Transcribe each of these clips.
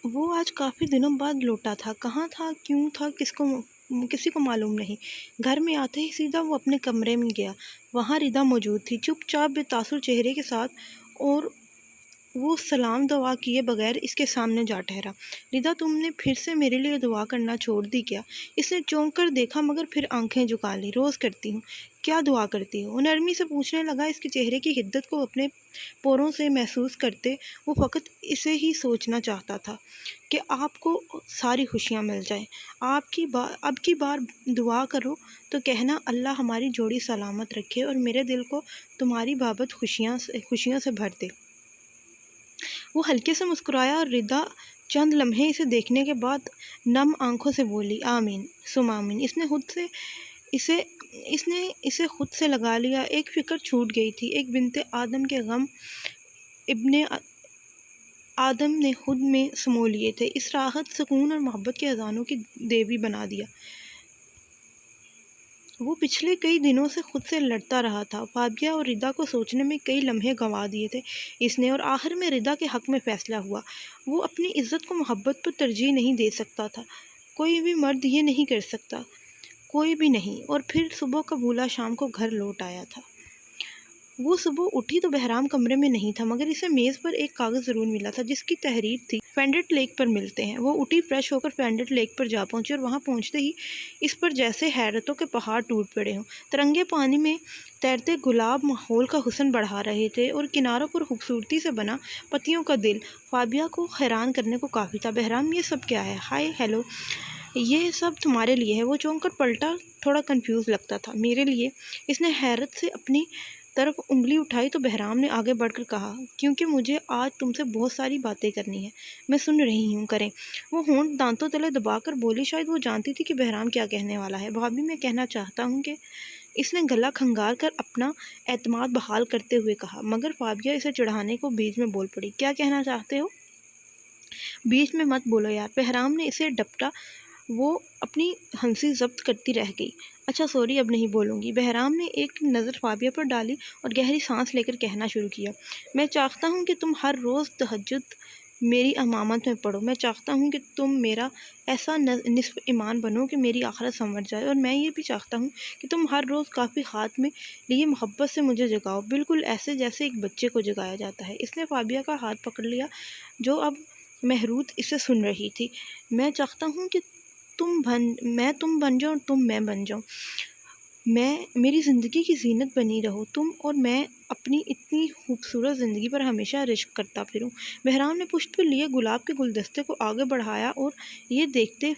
वो आज काफ़ी दिनों बाद लौटा था। कहाँ था, क्यों था, किसी को मालूम नहीं। घर में आते ही सीधा वो अपने कमरे में गया। वहाँ रिदा मौजूद थी, चुपचाप बेतासुर चेहरे के साथ, और वो सलाम दुआ किए बगैर इसके सामने जा ठहरा। रिदा, तुमने फिर से मेरे लिए दुआ करना छोड़ दी क्या? इसने चौंक कर देखा मगर फिर आंखें झुका ली। रोज़ करती हूँ। क्या दुआ करती हो? वो नरमी से पूछने लगा, इसके चेहरे की हिद्दत को अपने पोरों से महसूस करते। वो फ़कत इसे ही सोचना चाहता था कि आपको सारी खुशियाँ मिल जाएं। अब की बार दुआ करो तो कहना, अल्लाह हमारी जोड़ी सलामत रखे और मेरे दिल को तुम्हारी बाबत खुशियों से भर दे। वो हल्के से मुस्कुराया और रिदा चंद लम्हे इसे देखने के बाद नम आंखों से बोली, आमीन सुम आमीन। इसे इसने इसे खुद से लगा लिया। एक फिक्र छूट गई थी। एक बिनते आदम के गम इब्ने आदम ने खुद में समो लिए थे। इस राहत, सुकून और मोहब्बत के अजानों की देवी बना दिया। वो पिछले कई दिनों से खुद से लड़ता रहा था। फाबिया और रिदा को सोचने में कई लम्हे गंवा दिए थे इसने, और आखिर में रिदा के हक़ में फ़ैसला हुआ। वो अपनी इज़्ज़त को मोहब्बत पर तरजीह नहीं दे सकता था। कोई भी मर्द ये नहीं कर सकता, कोई भी नहीं। और फिर सुबह का भूला शाम को घर लौट आया था। वो सुबह उठी तो बहराम कमरे में नहीं था, मगर इसे मेज़ पर एक कागज़ ज़रूर मिला था जिसकी तहरीर थी, फेंडेट लेक पर मिलते हैं। वो उठी, फ्रेश होकर फेंडेट लेक पर जा पहुंची, और वहां पहुंचते ही इस पर जैसे हैरतों के पहाड़ टूट पड़े हों। तरंगे पानी में तैरते गुलाब माहौल का हुस्न बढ़ा रहे थे, और किनारों पर खूबसूरती से बना पत्तियों का दिल फाबिया को हैरान करने को काफ़ी था। बहराम, ये सब क्या है? हाय हेलो, ये सब तुम्हारे लिए है। वो चौंक कर पलटा, थोड़ा कंफ्यूज लगता था। मेरे लिए? इसने हैरत से अपनी तरफ उंगली उठाई तो बहराम ने आगे बढ़कर कहा, क्योंकि मुझे आज तुमसे बहुत सारी बातें करनी है। मैं सुन रही हूँ, करें। वो होंठ दांतों तले दबाकर बोली। शायद वो जानती थी कि बहराम क्या कहने वाला है। भाभी, मैं कहना चाहता हूँ कि, इसने गला खंगार कर अपना एतमाद बहाल करते हुए कहा, मगर फाबिया इसे चिढ़ाने को बीच में बोल पड़ी। क्या कहना चाहते हो? बीच में मत बोलो यार, बहराम ने इसे डपटा। वो अपनी हंसी जब्त करती रह गई। अच्छा सॉरी, अब नहीं बोलूँगी। बहराम ने एक नज़र फाबिया पर डाली और गहरी सांस लेकर कहना शुरू किया, मैं चाहता हूँ कि तुम हर रोज़ तहज्जुद मेरी अमामत में पढ़ो। मैं चाहता हूँ कि तुम मेरा ऐसा निस्फ ईमान बनो कि मेरी आखिरत संवर जाए। और मैं ये भी चाहता हूँ कि तुम हर रोज़ काफ़ी हाथ में लिए मोहब्बत से मुझे जगाओ, बिल्कुल ऐसे जैसे एक बच्चे को जगाया जाता है। इसने फाबिया का हाथ पकड़ लिया, जो अब महरूत इसे सुन रही थी। मैं चाहता हूँ कि तुम बन जाओ, तुम मैं बन जाऊँ। मैं मेरी ज़िंदगी की ज़ीनत बनी रहो तुम और मैं, अपनी इतनी खूबसूरत ज़िंदगी पर हमेशा रिश्क करता फिरूं। बहराम ने पुष्प पर लिए गुलाब के गुलदस्ते को आगे बढ़ाया, और ये देखते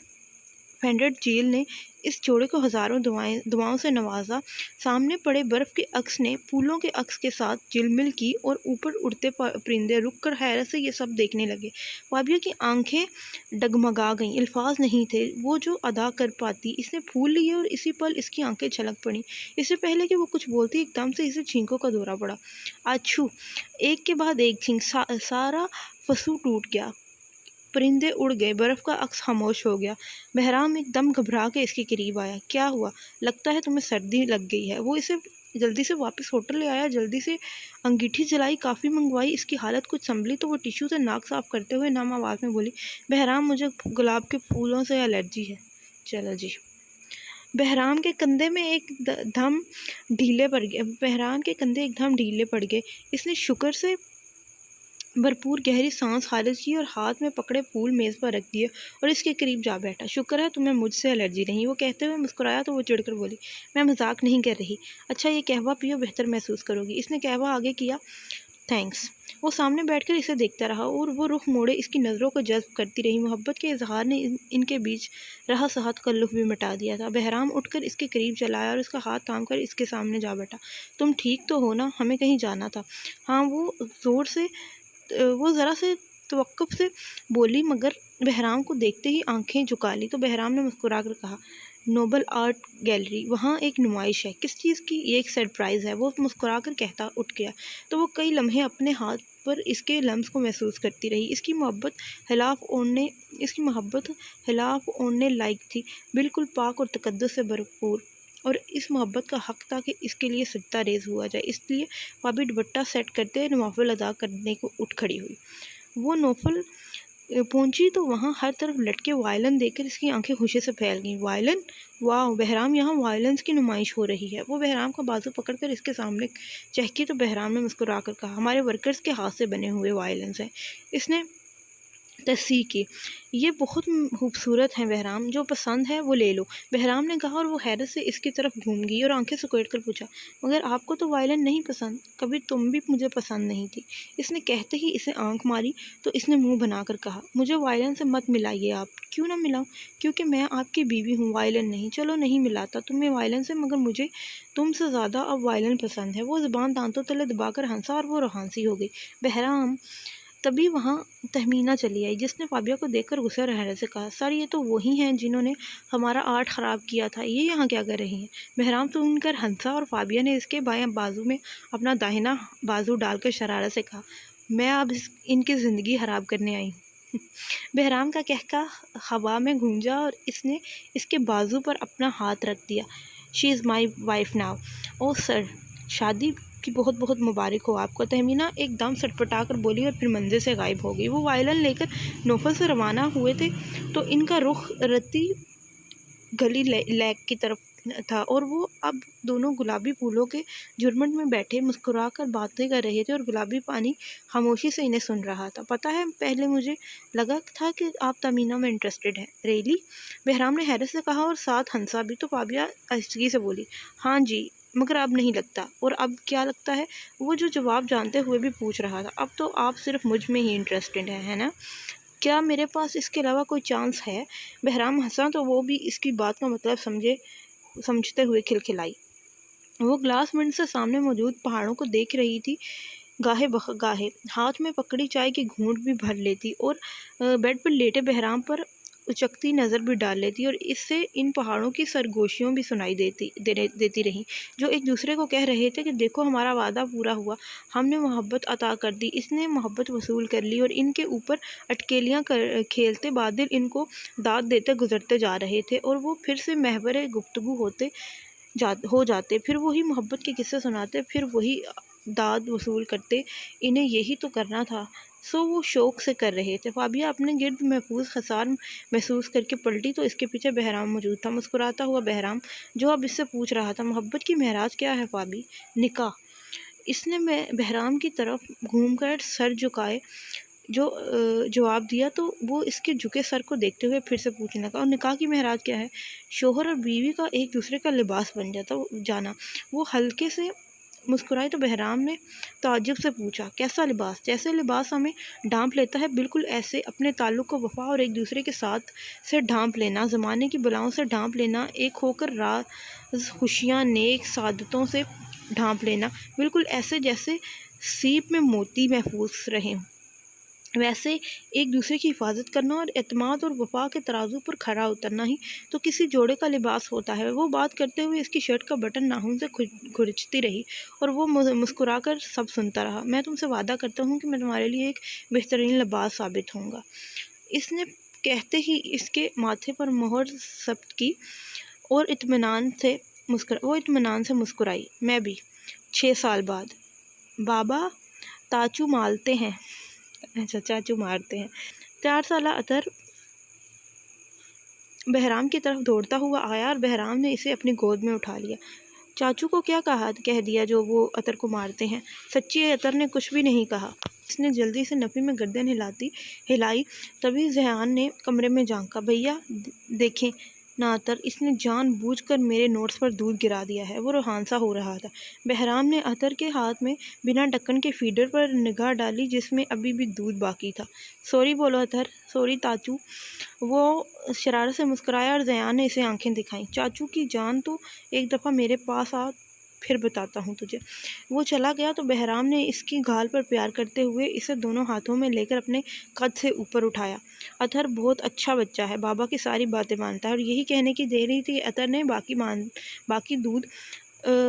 फेंडेड झील ने इस जोड़े को हज़ारों दुआओं से नवाजा। सामने पड़े बर्फ़ के अक्स ने फूलों के अक्स के साथ झिलमिल की, और ऊपर उड़ते परिंदे रुक कर हैरत से ये सब देखने लगे। फाबिया की आंखें डगमगा गईं। अल्फाज नहीं थे वो जो अदा कर पाती। इसने फूल लिए और इसी पल इसकी आंखें छलक पड़ी। इससे पहले कि वो कुछ बोलती, एकदम से इसे छींकों का दौरा पड़ा। आछू! एक के बाद एक छींक, सारा फसू टूट गया। परिंदे उड़ गए, बर्फ़ का अक्स खामोश हो गया। बहराम एकदम घबरा के इसके करीब आया। क्या हुआ? लगता है तुम्हें सर्दी लग गई है। वो इसे जल्दी से वापस होटल ले आया, जल्दी से अंगीठी जलाई, काफ़ी मंगवाई। इसकी हालत कुछ संभली तो वो टिश्यू से नाक साफ करते हुए नम आवाज़ में बोली, बहराम, मुझे गुलाब के फूलों से एलर्जी है। चलो जी। बहराम के कंधे में एक धम ढीले पड़ गए। बहराम के कंधे एकदम ढीले पड़ गए। इसने शुक्र से भरपूर गहरी सांस खारिज की और हाथ में पकड़े फूल मेज़ पर रख दिए और इसके करीब जा बैठा। शुक्र है तुम्हें मुझसे एलर्जी नहीं। वो कहते हुए मुस्कुराया तो वो चिढ़कर बोली, मैं मजाक नहीं कर रही। अच्छा ये कहवा पियो, बेहतर महसूस करोगी। इसने कहवा आगे किया। थैंक्स। वो सामने बैठकर इसे देखता रहा, और वो रुख मोड़े इसकी नज़रों को जज्ब करती रही। मोहब्बत के इजहार ने इनके बीच रहा सहत कल्लुफ़ भी मिटा दिया था। बहराम उठकर इसके करीब चलाया और इसका हाथ थाम कर इसके सामने जा बैठा। तुम ठीक तो हो ना? हमें कहीं जाना था। हाँ, वो ज़रा से तवक्कुफ़ से बोली, मगर बहराम को देखते ही आंखें झुका ली। तो बहराम ने मुस्कुरा कर कहा, नोबल आर्ट गैलरी, वहाँ एक नुमाइश है। किस चीज़ की? ये एक सरप्राइज़ है। वो मुस्कुरा कर कहता उठ गया। तो वो कई लम्हे अपने हाथ पर इसके लम्स को महसूस करती रही। इसकी मोहब्बत हिलाफ ओढ़ने लायक थी, बिल्कुल पाक और तकद्दुस से भरपूर। और इस मोहब्बत का हक़ था कि इसके लिए सजदा रेज़ हुआ जाए। इसलिए भाभी दुपट्टा सेट करते नवाफिल अदा करने को उठ खड़ी हुई। वो नौफल पहुंची तो वहाँ हर तरफ लटके वायलन देखकर इसकी आंखें खुशी से फैल गईं। वायलन, वाह बहराम, यहाँ वायलेंस की नुमाइश हो रही है। वो बहराम का बाजू पकड़कर इसके सामने चहकी तो बहराम ने मुस्कुराकर कहा, हमारे वर्कर्स के हाथ से बने हुए वायलेंस हैं। इसने तस्सी की, ये बहुत खूबसूरत हैं बहराम, जो पसंद है वो ले लो, बहराम ने कहा और वो हैरत से इसकी तरफ घूम गई और आंखें सुकेट कर पूछा, मगर आपको तो वायलिन नहीं पसंद, कभी तुम भी मुझे पसंद नहीं थी। इसने कहते ही इसे आंख मारी तो इसने मुंह बनाकर कहा, मुझे वायलिन से मत मिलाइए आप। क्यों ना मिलाऊं? क्योंकि मैं आपकी बीवी हूँ, वायलिन नहीं। चलो नहीं मिलाता तुम्हें वायलिन से, मगर मुझे तुमसे ज़्यादा अब वायलिन पसंद है। वो ज़ुबान दांतों तले दबाकर हंसा और वो रोहानसी हो गई। बहराम तभी वहाँ तहमीना चली आई, जिसने फाबिया को देखकर गुस्से और हैरत से कहा, सर ये तो वही हैं जिन्होंने हमारा आर्ट ख़राब किया था, ये यहाँ क्या कर रही हैं? बहराम सुनकर हंसा और फाबिया ने इसके बाएं बाजू में अपना दाहिना बाजू डालकर शरारत से कहा, मैं अब इनकी ज़िंदगी ख़राब करने आई हूँ। बहराम का कहका हवा में गूंजा और इसने इसके बाजू पर अपना हाथ रख दिया। She is my wife now. Oh sir, शादी की बहुत बहुत मुबारक हो आपको। तहमीना एकदम सटपटा कर बोली और फिर मंदिर से गायब हो गई। वो वायलन लेकर नौफल से रवाना हुए थे तो इनका रुख रत्ती गली लेक की तरफ था और वो अब दोनों गुलाबी फूलों के झुरमुट में बैठे मुस्कुराकर बातें कर रहे थे और गुलाबी पानी खामोशी से इन्हें सुन रहा था। पता है, पहले मुझे लगा था कि आप तमीना में इंटरेस्टेड हैं। रेली? बहराम ने हैरत से कहा और साथ हंसा भी। तो फाबिया आहिस्तगी से बोली, हाँ जी, मगर अब नहीं लगता। और अब क्या लगता है? वो जो जवाब जानते हुए भी पूछ रहा था। अब तो आप सिर्फ मुझ में ही इंटरेस्टेड हैं, है ना? क्या मेरे पास इसके अलावा कोई चांस है? बहराम हंसा तो वो भी इसकी बात का मतलब समझते हुए खिलखिलाई। वो ग्लास विंड से सामने मौजूद पहाड़ों को देख रही थी। गाहे बगाहे हाथ में पकड़ी चाय की घूंट भी भर लेती और बेड पर लेटे बहराम पर उचकती नज़र भी डाल लेती और इससे इन पहाड़ों की सरगोशियों भी सुनाई देती रही, जो एक दूसरे को कह रहे थे कि देखो हमारा वादा पूरा हुआ, हमने मोहब्बत अता कर दी, इसने मोहब्बत वसूल कर ली। और इनके ऊपर अटकेलियाँ खेलते बादल इनको दाद देते गुजरते जा रहे थे और वो फिर से महवर गुफ्तगू हो जाते, फिर वही मोहब्बत के किस्से सुनाते, फिर वही दाद वसूल करते। इन्हें यही तो करना था, सो वो शौक से कर रहे थे। फाबिया अपने गिर्द महफूज खसार महसूस करके पलटी तो इसके पीछे बहराम मौजूद था, मुस्कुराता हुआ बहराम, जो अब इससे पूछ रहा था, मोहब्बत की महराज क्या है फाबी? निकाह। इसने बहराम की तरफ घूमकर सर झुकाए जवाब दिया तो वो इसके झुके सर को देखते हुए फिर से पूछने लगा, और निकाह की महराज क्या है? शोहर और बीवी का एक दूसरे का लिबास बन जाना। वो हल्के से मुस्कुराई तो बहराम ने ताज्जुब से पूछा, कैसा लिबास? जैसे लिबास हमें ढांप लेता है, बिल्कुल ऐसे अपने ताल्लुक़ को वफा और एक दूसरे के साथ से ढांप लेना, ज़माने की बलाओं से ढांप लेना, एक होकर राज खुशियाँ नेक सादतों से ढांप लेना, बिल्कुल ऐसे जैसे सीप में मोती महफूज रहे हों, वैसे एक दूसरे की हिफाजत करना और एतमाद और वफा के तराजू पर खरा उतरना ही तो किसी जोड़े का लिबास होता है। वो बात करते हुए इसकी शर्ट का बटन नाखून से खुरचती रही और वो मुस्कुराकर सब सुनता रहा। मैं तुमसे वादा करता हूँ कि मैं तुम्हारे लिए एक बेहतरीन लिबास साबित होऊंगा। इसने कहते ही इसके माथे पर मोहर जब्त की और इत्मीनान से मुस्कुराई। मैं भी 6 साल बाद। बाबा ताचू मारते हैं। अच्छा, चाचू मारते हैं। 4 साला अतर बहराम की तरफ दौड़ता हुआ आया और बहराम ने इसे अपनी गोद में उठा लिया। चाचू को क्या कह दिया जो वो अतर को मारते हैं? सच्ची अतर ने कुछ भी नहीं कहा। इसने जल्दी से नफ़ी में गर्दन हिलाई। तभी ज़हान ने कमरे में झांका। भैया देखें ना अतर, इसने जानबूझकर मेरे नोट्स पर दूध गिरा दिया है। वो रोहानसा हो रहा था। बहराम ने अतर के हाथ में बिना ढक्कन के फीडर पर निगाह डाली जिसमें अभी भी दूध बाकी था। सॉरी बोलो अतर। सॉरी ताचू। वो शरारत से मुस्कुराया और ज़यान ने इसे आंखें दिखाईं। चाचू की जान, तो एक दफ़ा मेरे पास आ, फिर बताता हूँ तुझे। वो चला गया तो बहराम ने इसकी गाल पर प्यार करते हुए इसे दोनों हाथों में लेकर अपने कद से ऊपर उठाया। अतर बहुत अच्छा बच्चा है, बाबा की सारी बातें मानता है। और यही कहने की दे रही थी अतर ने बाकी दूध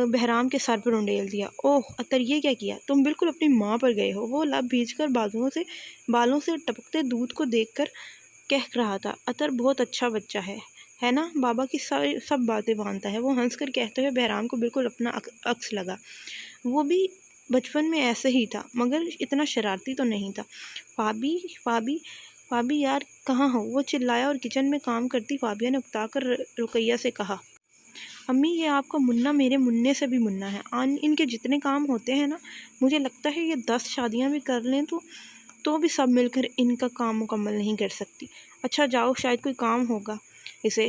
बहराम के सर पर उंडेल दिया। ओह अतर, ये क्या किया? तुम बिल्कुल अपनी माँ पर गए हो। वो लब भींचकर बालों से टपकते दूध को देखकर कह रहा था। अतर बहुत अच्छा बच्चा है ना? बाबा की सारी सब बातें मानता है। वो हंसकर कहते हुए बहराम को बिल्कुल अपना अक्स लगा। वो भी बचपन में ऐसे ही था, मगर इतना शरारती तो नहीं था। फाबी फाबी यार कहाँ हो, वो चिल्लाया और किचन में काम करती फाबिया ने उकताकर रुकैया से कहा, अम्मी ये आपका मुन्ना मेरे मुन्ने से भी मुन्ना है। इनके जितने काम होते हैं ना, मुझे लगता है ये 10 शादियां भी कर लें तो भी सब मिलकर इनका काम मुकम्मल नहीं कर सकती। अच्छा जाओ, शायद कोई काम होगा। इसे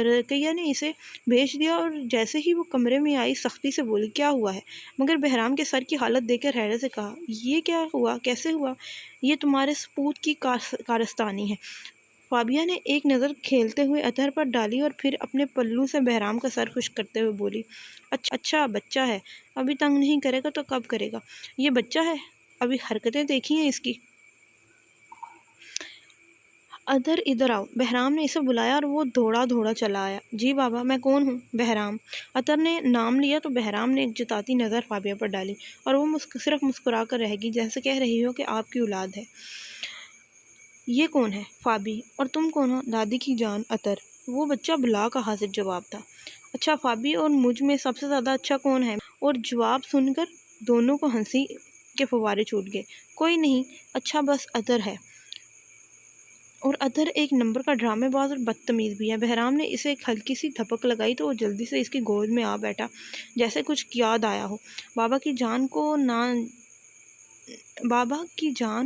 रुकैया ने इसे भेज दिया और जैसे ही वो कमरे में आई सख्ती से बोली, क्या हुआ है? मगर बहराम के सर की हालत देखकर हैरत से कहा, ये क्या हुआ, कैसे हुआ? ये तुम्हारे सपूत की कारस्तानी है। फाबिया ने एक नज़र खेलते हुए अतहर पर डाली और फिर अपने पल्लू से बहराम का सर खुश करते हुए बोली, अच्छा बच्चा है, अभी तंग नहीं करेगा तो कब करेगा? ये बच्चा है, अभी हरकतें देखी हैं इसकी। अदर इधर आओ, बहराम ने इसे बुलाया और वो दौड़ा दौड़ा चला आया। जी बाबा, मैं कौन हूँ? बहराम। अतर ने नाम लिया तो बहराम ने एक जताती नज़र फाबिया पर डाली और वो सिर्फ मुस्कुरा कर रह गई, जैसे कह रही हो कि आपकी औलाद है। ये कौन है? फाबी। और तुम कौन हो? दादी की जान। अतर। वो बच्चा बुला का हाजिर जवाब था। अच्छा फाबी, और मुझ में सबसे ज़्यादा अच्छा कौन है? और जवाब सुनकर दोनों को हंसी के फव्वारे छूट गए। कोई नहीं, अच्छा बस अतर है। और अतर एक नंबर का ड्रामेबाज और बदतमीज़ भी है। बहराम ने इसे एक हल्की सी धपक लगाई तो वो जल्दी से इसकी गोद में आ बैठा, जैसे कुछ याद आया हो। बाबा की जान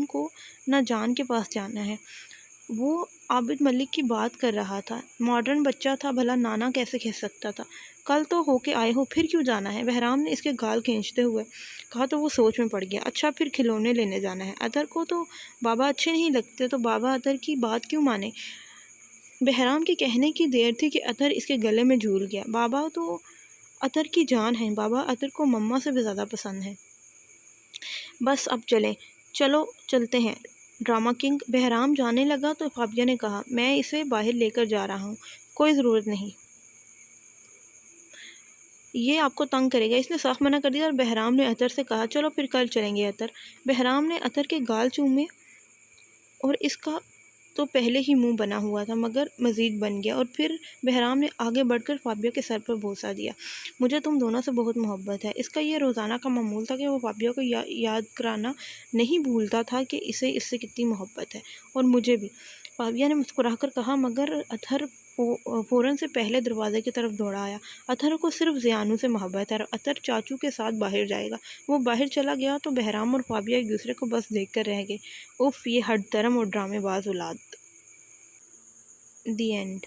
को ना जान के पास जाना है। वो आबिद मलिक की बात कर रहा था। मॉडर्न बच्चा था, भला नाना कैसे कह सकता था? कल तो होके आए हो, फिर क्यों जाना है? बहराम ने इसके गाल खींचते हुए कहा तो वो सोच में पड़ गया। अच्छा फिर खिलौने लेने जाना है। अतर को तो बाबा अच्छे नहीं लगते, तो बाबा अतर की बात क्यों माने? बहराम के कहने की देर थी कि अतर इसके गले में झूल गया। बाबा तो अतर की जान है, बाबा अतर को मम्मा से भी ज़्यादा पसंद है। बस अब चलो चलते हैं ड्रामा किंग। बहराम जाने लगा तो फाबिया ने कहा, मैं इसे बाहर लेकर जा रहा हूँ, कोई ज़रूरत नहीं, ये आपको तंग करेगा। इसने साफ मना कर दिया और बहराम ने अतर से कहा, चलो फिर कल चलेंगे अतर। बहराम ने अतर के गाल चूमे और इसका तो पहले ही मुंह बना हुआ था मगर मज़ीद बन गया। और फिर बहराम ने आगे बढ़कर फाबिया के सर पर बोसा दिया। मुझे तुम दोनों से बहुत मोहब्बत है। इसका ये रोज़ाना का मामूल था कि वो फाबिया को याद कराना नहीं भूलता था कि इसे इससे कितनी मोहब्बत है। और मुझे भी, फाबिया ने मुस्कुराकर कहा। मगर अतहर फ़ौरन से पहले दरवाजे की तरफ दौड़ा आया। अतहर को सिर्फ ज़ियानू से मोहब्बत है और अतहर चाचू के साथ बाहर जाएगा। वो बाहर चला गया तो बहराम और फाबिया एक दूसरे को बस देख कर रह गए। उफ़, ये हठधर्म और ड्रामेबाज औलाद। दी एंड।